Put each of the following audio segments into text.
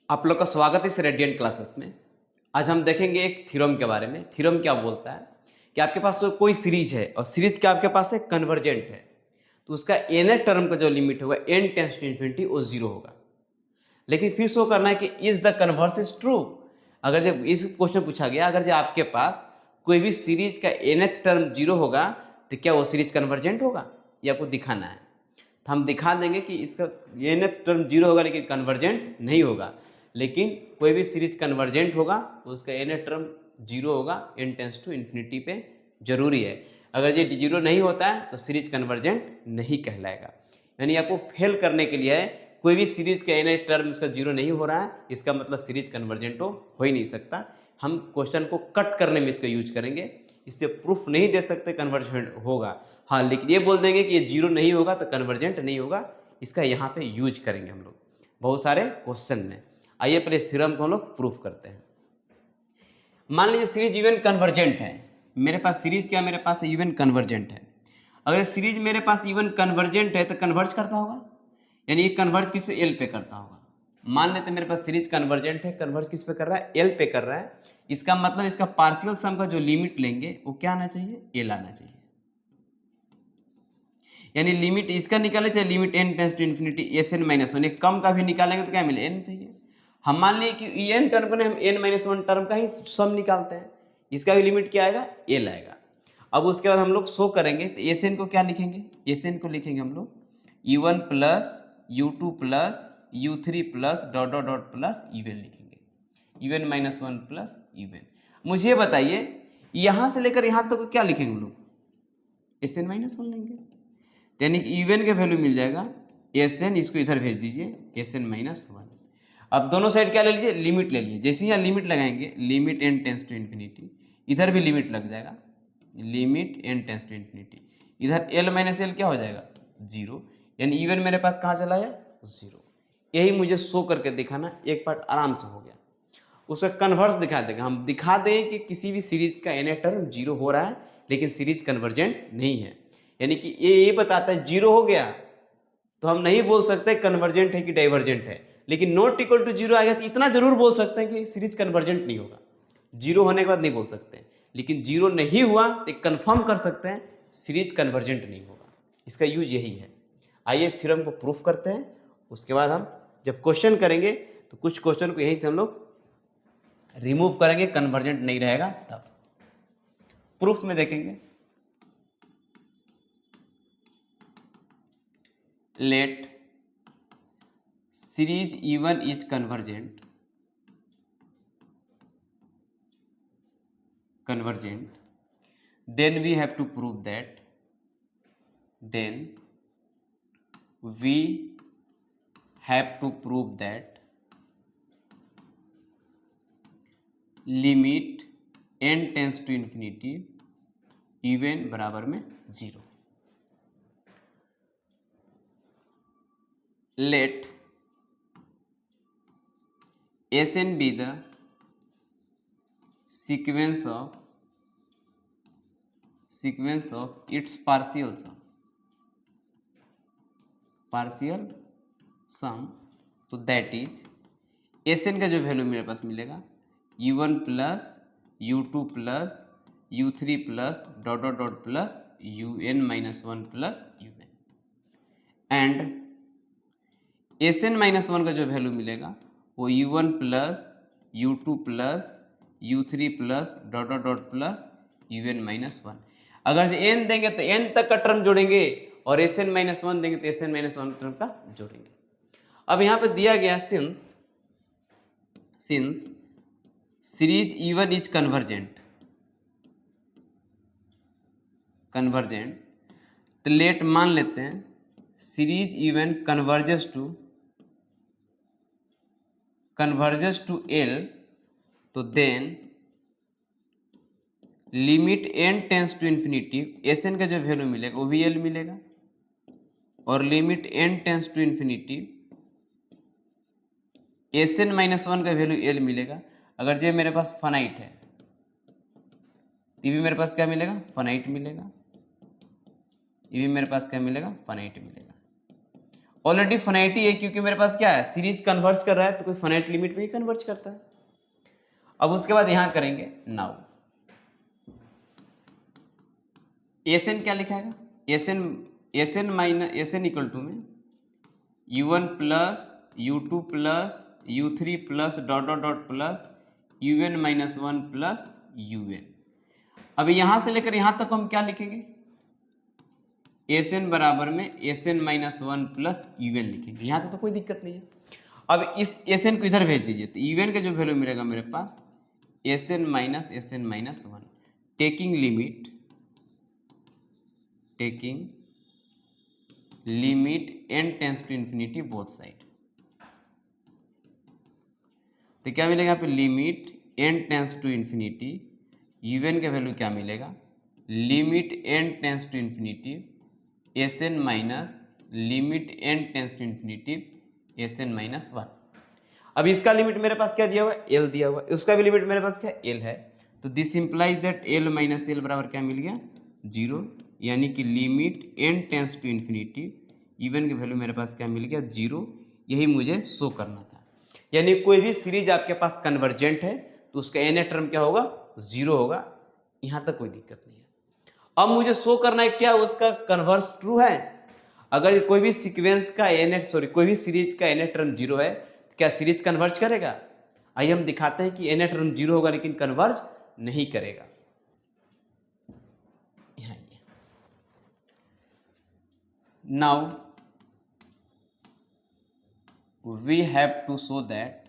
आप लोग का स्वागत है इस रेडियंट क्लासेस में। आज हम देखेंगे एक थ्योरम के बारे में। थ्योरम क्या बोलता है कि आपके पास कोई सीरीज है और सीरीज क्या आपके पास है कन्वर्जेंट है, तो उसका nth टर्म का जो लिमिट होगा n टेंड्स टू इन्फिनिटी वो जीरो होगा। लेकिन फिर शो करना है कि is the converse is true. अगर जब इस क्वेश्चन पूछा गया, अगर जो आपके पास कोई भी सीरीज का nth टर्म जीरो होगा तो क्या वो सीरीज कन्वर्जेंट होगा, ये आपको दिखाना है। तो हम दिखा देंगे कि इसका nth टर्म जीरो होगा लेकिन कन्वर्जेंट नहीं होगा। लेकिन कोई भी सीरीज कन्वर्जेंट होगा तो उसका nth टर्म जीरो होगा, n टेंस टू इन्फिनिटी पे जरूरी है। अगर ये जीरो नहीं होता है तो सीरीज कन्वर्जेंट नहीं कहलाएगा। यानी आपको फेल करने के लिए है, कोई भी सीरीज के nth टर्म इसका जीरो नहीं हो रहा है, इसका मतलब सीरीज कन्वर्जेंट हो ही नहीं सकता। हम क्वेश्चन को कट करने में इसका यूज करेंगे, इससे प्रूफ नहीं दे सकते कन्वर्जेंट होगा। हाँ, लेकिन ये बोल देंगे कि ये जीरो नहीं होगा तो कन्वर्जेंट नहीं होगा, इसका यहाँ पे यूज करेंगे हम लोग बहुत सारे क्वेश्चन में। आइए पहले इस थ्योरम को हम लोग प्रूफ करते हैं। मान लीजिए सीरीज इवन कन्वर्जेंट है, मेरे पास सीरीज क्या, मेरे पास इवन कन्वर्जेंट है। अगर सीरीज मेरे पास इवन कन्वर्जेंट है तो कन्वर्ज करता होगा, यानी ये कन्वर्ज किस पे, एल पे करता होगा। मान लेते हैं मेरे पास सीरीज कन्वर्जेंट है, कन्वर्ज किस पे कर रहा है, एल पे कर रहा है। इसका मतलब इसका पार्शियल सम का जो लिमिट लेंगे वो क्या आना चाहिए, एल आना चाहिए। यानी लिमिट इसका निकाले चाहे limit n tends to infinity S N minus one, कम का भी निकालेंगे तो क्या मिले, n चाहिए। हम मान लिए कि n टर्म को हम n माइनस वन टर्म का ही सम निकालते हैं, इसका भी लिमिट क्या आएगा, l आएगा। अब उसके बाद हम लोग शो करेंगे तो एस एन को क्या लिखेंगे, एस एन को लिखेंगे हम लोग u1 plus u2 plus u3 plus dot dot dot plus un लिखेंगे, un minus one plus un। मुझे बताइए यहां से लेकर यहां तक तो क्या लिखेंगे हम लोग, एस एन माइनस वन लेंगे, यानी कि इवन का वैल्यू मिल जाएगा एस एन, इसको इधर भेज दीजिए एस एन माइनस वन। अब दोनों साइड क्या ले लीजिए, लिमिट ले लीजिए। जैसे ही यहाँ लिमिट लगाएंगे, limit n tends to infinity, इधर भी लिमिट लग जाएगा, limit n tends to infinity, इधर एल माइनस एल क्या हो जाएगा, जीरो। यानी इवन मेरे पास कहाँ चला है, जीरो। यही मुझे शो करके दिखाना, एक पार्ट आराम से हो गया। उसका कन्वर्स दिखा देंगे, हम दिखा दें कि किसी भी सीरीज का एन टर्म जीरो हो रहा है लेकिन सीरीज कन्वर्जेंट नहीं है। यानी कि ये बताता है जीरो हो गया तो हम नहीं बोल सकते कन्वर्जेंट है कि डाइवर्जेंट है, लेकिन नॉट इक्वल टू जीरो आएगा तो इतना जरूर बोल सकते हैं कि सीरीज कन्वर्जेंट नहीं होगा। जीरो होने के बाद नहीं बोल सकते, लेकिन जीरो नहीं हुआ तो कंफर्म कर सकते हैं सीरीज कन्वर्जेंट नहीं होगा। इसका यूज यही है। आइए इस थ्योरम को प्रूफ करते हैं, उसके बाद हम जब क्वेश्चन करेंगे तो कुछ क्वेश्चन को यहीं से हम लोग रिमूव करेंगे, कन्वर्जेंट नहीं रहेगा तब। प्रूफ में देखेंगे, late series even is convergent, then we have to prove that, then we have to prove that limit n tends to infinity even बराबर में जीरो। let Sn be the sequence of its partial sum, तो that is Sn का जो value मेरे पास मिलेगा u1 plus u2 plus u3 plus dot dot dot plus un minus one plus un, and Sn minus one का जो value मिलेगा वो u1 plus u2 plus u3 plus dot dot dot plus un minus one. अगर जो n देंगे तो n तक का टर्म जोड़ेंगे और Sn माइनस वन देंगे तो Sn माइनस वन टर्म का जोड़ेंगे। अब यहाँ पे दिया गया since series even is convergent, तो लेट मान लेते हैं series even converges to L, तो then limit n tends to infinity, Sn का जो वैल्यू मिलेगा वो भी l मिलेगा, और limit n tends to infinity Sn minus one का वैल्यू l मिलेगा। अगर जो मेरे पास फाइनाइट है ये भी मेरे पास क्या मिलेगा, फाइनाइट मिलेगा, ये भी मेरे पास क्या मिलेगा, फाइनाइट मिलेगा। ऑलरेडी फाइनाइटी है, क्योंकि मेरे पास क्या है, सीरीज कन्वर्ज कर रहा है, तो कोई फाइनाइट लिमिट में ही कन्वर्ज करता है। अब उसके बाद यहां करेंगे, नाउ एस एन क्या लिखा है, s N minus s n equal to में u1 plus u2 plus u3 plus dot dot dot plus un minus 1 plus un। अभी यहां से लेकर यहां तक हम क्या लिखेंगे, एस एन बराबर में s N minus 1 plus un लिखेंगे, यहां तक तो कोई दिक्कत नहीं है। अब इस एस एन को इधर भेज दीजिए, तो un का जो वैल्यू मिलेगा मेरे पास S N minus 1 taking limit n tends to infinity both side. तो क्या मिलेगा यहाँ पे, limit n tends to infinity un का वैल्यू क्या मिलेगा, limit n tends to infinity S N minus limit n tends to infinity S N minus 1। अब इसका लिमिट मेरे पास क्या दिया हुआ है, एल दिया हुआ है, उसका भी लिमिट मेरे पास क्या एल है, तो this implies that l minus l बराबर क्या मिल गया, 0, यानी कि limit n tends to infinity even की वैल्यू मेरे पास क्या मिल गया, 0। यही मुझे शो करना था, यानी कोई भी सीरीज आपके पास कन्वर्जेंट है तो उसका एन टर्म क्या होगा, 0 होगा, यहाँ तक कोई दिक्कत नहीं है। अब मुझे शो करना है क्या उसका कन्वर्स ट्रू है। अगर कोई भी सीक्वेंस का कोई भी सीरीज का एन टर्म 0 है, तो क्या सीरीज कन्वर्ज करेगा। आइए हम दिखाते हैं कि एन टर्म 0 होगा लेकिन कन्वर्ज नहीं करेगा। Now we have to show that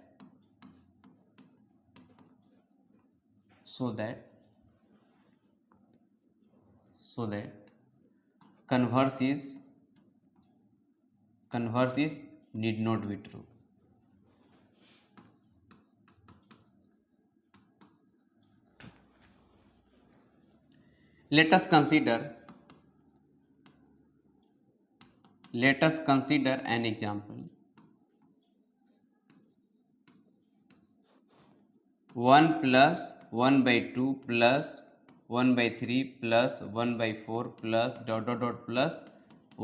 converse is need not be true. Let us consider an example. 1 plus 1 by 2 plus 1 by 3 plus 1 by 4 plus dot dot dot plus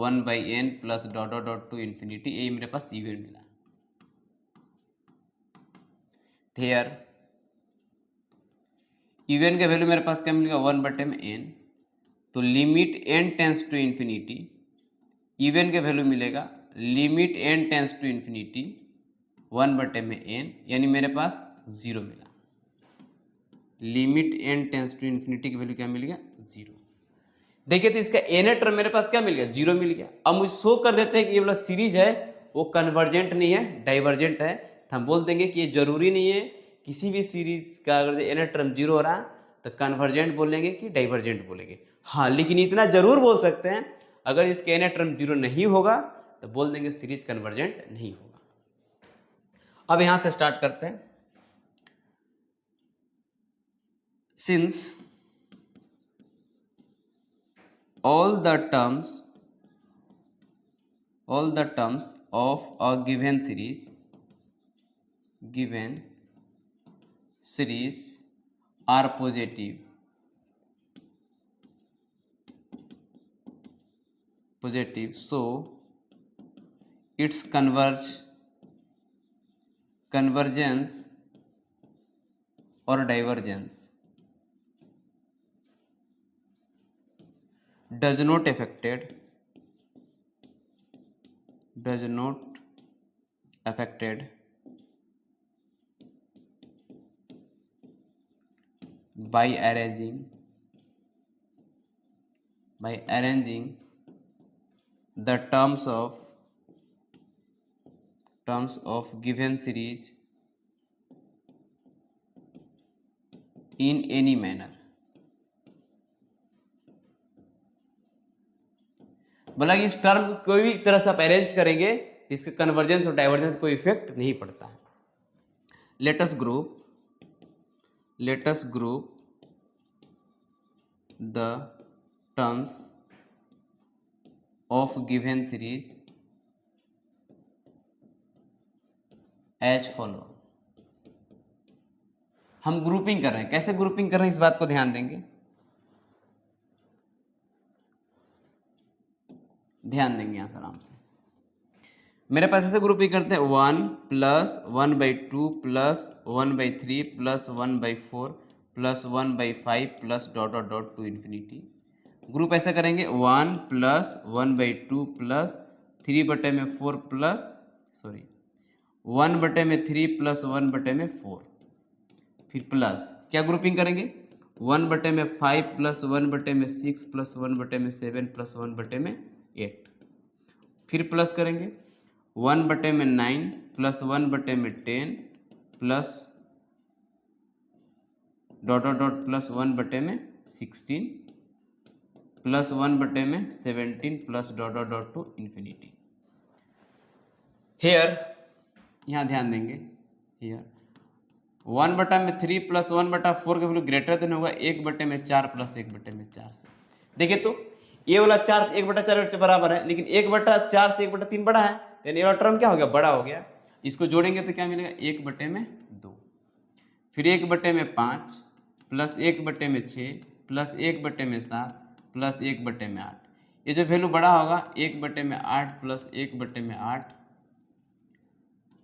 1 by n plus dot dot dot to infinity, ये मेरे पास even मिला। Here even का value मेरे पास क्या मिलेगा, 1/n, तो limit n tends to infinity even का वैल्यू मिलेगा limit n tends to infinity 1/n, यानी मेरे पास 0 मिला। Limit n tends to infinity की वैल्यू क्या मिल गया, 0। देखिए तो इसका एन टर्म मेरे पास क्या मिल गया, 0 मिल गया। अब मुझे शो कर देते हैं कि ये वाला सीरीज है वो कन्वर्जेंट नहीं है, डाइवर्जेंट है, तो हम बोल देंगे कि ये जरूरी नहीं है किसी भी सीरीज का अगर एन टर्म 0 हो रहा तो कन्वर्जेंट बोलेंगे कि डाइवर्जेंट बोलेंगे। हाँ, लेकिन इतना जरूर बोल सकते हैं अगर इसके एन टर्म 0 नहीं होगा तो बोल देंगे सीरीज कन्वर्जेंट नहीं होगा। अब यहां से स्टार्ट करते हैं। Since all the terms of a given series are positive, so its convergence or divergence does not affected by arranging the terms of given series in any manner। बोला कि इस टर्म को कोई भी तरह से आप अरेंज करेंगे तो इसके कन्वर्जेंस और डाइवर्जेंस कोई इफेक्ट नहीं पड़ता है। Let us group the terms of given series as follow. हम ग्रुपिंग कर रहे हैं, कैसे ग्रुपिंग कर रहे हैं इस बात को ध्यान देंगे, यहां से आराम से। मेरे पास ऐसे ग्रुपिंग करते हैं 1 plus 1/2 plus 1/3 plus 1/4 plus 1/5 plus dot dot dot to infinity. Group ऐसे करेंगे 1 प्लस 1/2 प्लस 3/4 प्लस 1/3 प्लस 1/4, फिर प्लस क्या ग्रुपिंग करेंगे 1/5 प्लस 1/6 प्लस 1/7 प्लस 1/8, फिर प्लस करेंगे 1/9 plus 1/10 plus dot dot dot plus 1/16 plus 1/17 plus dot dot dot to infinity. Here यहाँ ध्यान देंगे, हेयर 1/3 प्लस 1/4 का वैल्यू ग्रेटर देन होगा 1/4 प्लस 1/4 से। देखिए तो ये वाला 4 1/4 के बराबर है, लेकिन 1/4 से 1/3 बड़ा है, यानी ये वाला टर्म क्या हो गया, बड़ा हो गया। इसको जोड़ेंगे तो क्या मिलेगा 1/2, फिर 1/5 प्लस 1/6 प्लस 1/7 प्लस 1/8। ये जो वैल्यू बड़ा होगा 1/8 प्लस 1/8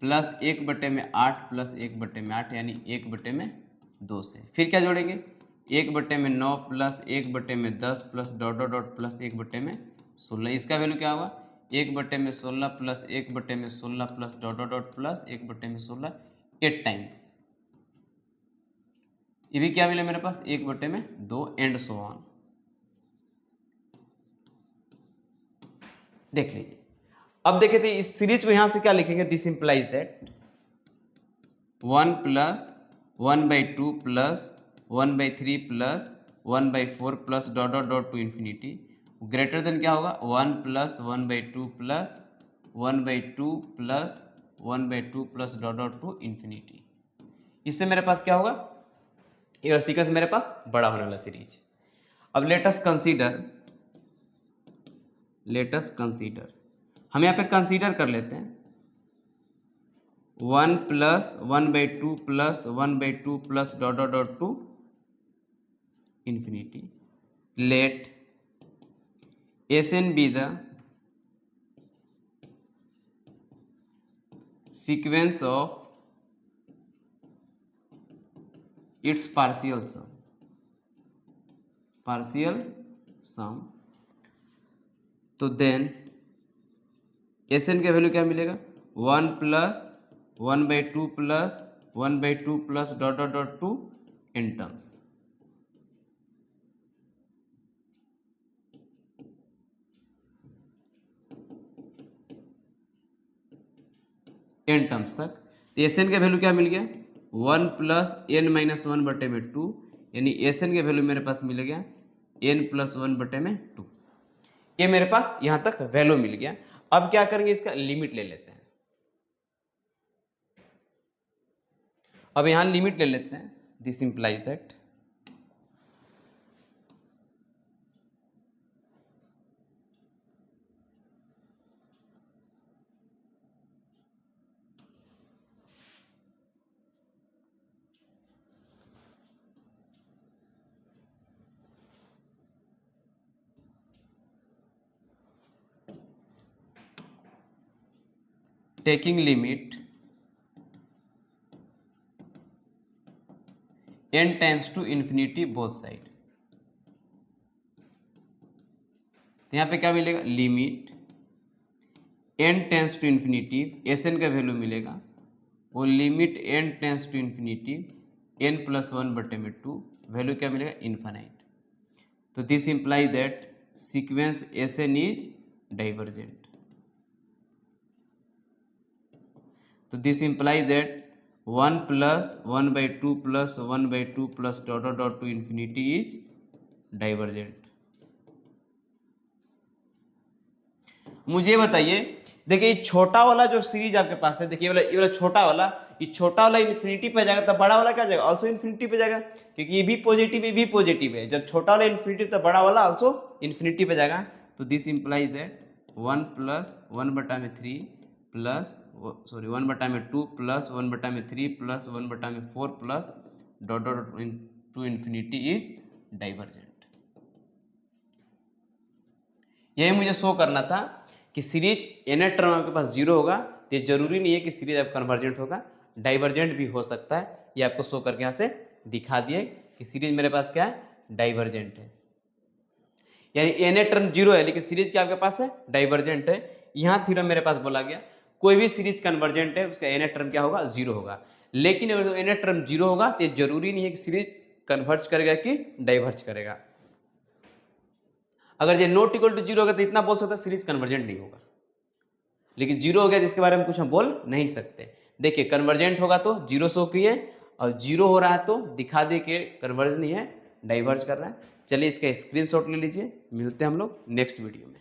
प्लस 1/8 प्लस 1/8 यानी 1/2 से। फिर क्या जोड़ेंगे 1/9 plus 1/10 plus dot dot dot plus 1/16। इसका वैल्यू क्या होगा 1/16 plus 1/16 plus dot dot dot plus 1/16 8 times. ये भी क्या मिला मेरे पास 1/2 एंड सो ऑन। देख लीजिए, अब देखे थे इस सीरीज को यहां से क्या लिखेंगे, this implies that 1 plus 1/2 plus 1/3 plus 1/4 plus dot dot dot to infinity greater than क्या होगा 1 plus 1/2 plus 1/2 plus 1/2 plus dot dot to infinity. इससे मेरे पास क्या होगा, ये सीक्वेंस मेरे पास बड़ा होने वाला सीरीज। अब लेटस कंसीडर हम यहाँ पे कंसीडर कर लेते हैं 1 plus 1/2 plus 1/2 plus dot dot dot to infinity. Let Sn be the sequence of its partial sum। तो देन Sn का वैल्यू क्या मिलेगा 1 plus 1/2 plus 1/2 plus dot dot dot to n terms. n terms तक Sn का value क्या मिल गया 1 plus n-1/2, यानी Sn का वैल्यू मेरे पास मिल गया n प्लस 1/2। ये मेरे पास यहां तक वैल्यू मिल गया। अब क्या करेंगे, इसका लिमिट ले लेते हैं। अब यहां लिमिट ले लेते हैं, this implies that taking limit n tends to infinity both side। तो यहाँ पे क्या मिलेगा limit n tends to infinity, Sn का वैल्यू मिलेगा वो limit n tends to infinity n plus 1/2, value क्या मिलेगा इन्फाइनाइट। तो this implies that sequence Sn is divergent. तो this implies that 1 plus 1/2 plus 1/2 plus dot dot dot to infinity is divergent. मुझे बताइए, देखिए छोटा वाला जो सीरीज आपके पास है, देखिए ये वाला छोटा वाला, ये छोटा वाला इन्फिनिटी पे जाएगा तो बड़ा वाला क्या जाएगा ऑल्सो इन्फिनिटी पे जाएगा, क्योंकि ये भी पॉजिटिव ये भी पॉजिटिव है। जब छोटा वाला इन्फिनिटी तो बड़ा वाला ऑल्सो इन्फिनिटी पे जाएगा। तो this implies that 1 plus 1/3 plus 1/2 plus 1/3 plus 1/4 plus dot dot to infinity is divergent. यही मुझे शो करना था कि सीरीज एन टर्म आपके पास जीरो होगा तो जरूरी नहीं है कि सीरीज आप कन्वर्जेंट होगा, डाइवर्जेंट भी हो सकता है। ये आपको शो करके यहाँ से दिखा दिए कि सीरीज मेरे पास क्या है, डाइवर्जेंट है। यानी एन टर्म जीरो है लेकिन सीरीज क्या आपके पास है, डाइवर्जेंट है। यहाँ थ्योरम मेरे पास बोला गया कोई भी सीरीज कन्वर्जेंट है उसका एन टर्म क्या होगा, जीरो होगा। लेकिन अगर एन टर्म जीरो होगा तो जरूरी नहीं है कि सीरीज कन्वर्ज करेगा कि डाइवर्ज करेगा। अगर ये नॉट इक्वल टू जीरो होगा तो इतना बोल सकता है सीरीज कन्वर्जेंट नहीं होगा, लेकिन जीरो हो गया जिसके बारे में कुछ हम बोल नहीं सकते। देखिए कन्वर्जेंट होगा तो जीरो शो किए और जीरो हो रहा है तो दिखा दे के कन्वर्ज नहीं है, डाइवर्ज कर रहा है। चलिए इसका स्क्रीनशॉट ले लीजिए, मिलते हैं हम लोग नेक्स्ट वीडियो में।